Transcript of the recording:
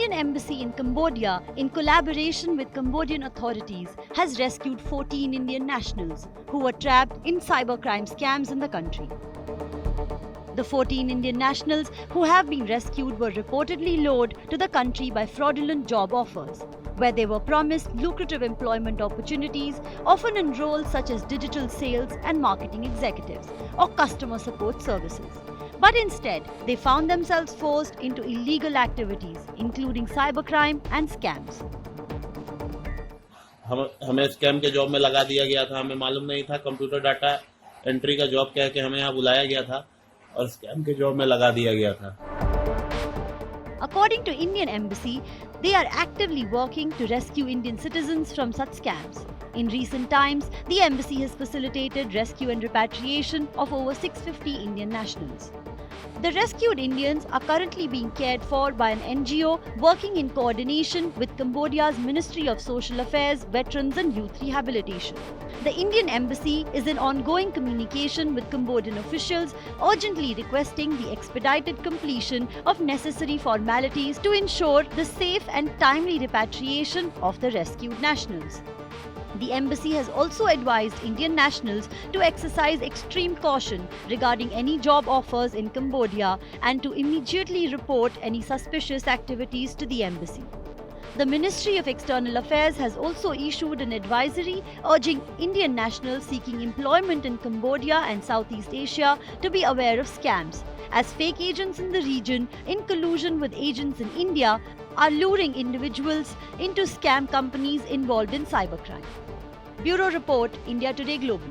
Indian Embassy in Cambodia, in collaboration with Cambodian authorities, has rescued 14 Indian nationals who were trapped in cybercrime scams in the country. The 14 Indian nationals who have been rescued were reportedly lured to the country by fraudulent job offers, where they were promised lucrative employment opportunities, often in roles such as digital sales and marketing executives or customer support services. But instead, they found themselves forced into illegal activities, including cybercrime and scams. हमें scam के job में लगा दिया गया था, हमें मालूम नहीं था, कंप्यूटर डाटा एंट्री का जॉब कह के हमें यहाँ बुलाया गया था और स्कैम के जॉब में लगा दिया गया था. According to Indian Embassy, they are actively working to rescue Indian citizens from such scams. In recent times, the embassy has facilitated rescue and repatriation of over 650 Indian nationals. The rescued Indians are currently being cared for by an NGO working in coordination with Cambodia's Ministry of Social Affairs, Veterans and Youth Rehabilitation. The Indian Embassy is in ongoing communication with Cambodian officials, urgently requesting the expedited completion of necessary formalities to ensure the safe and timely repatriation of the rescued nationals. The embassy has also advised Indian nationals to exercise extreme caution regarding any job offers in Cambodia and to immediately report any suspicious activities to the embassy. The Ministry of External Affairs has also issued an advisory urging Indian nationals seeking employment in Cambodia and Southeast Asia to be aware of scams, as fake agents in the region, in collusion with agents in India, are luring individuals into scam companies involved in cybercrime. Bureau Report, India Today Global.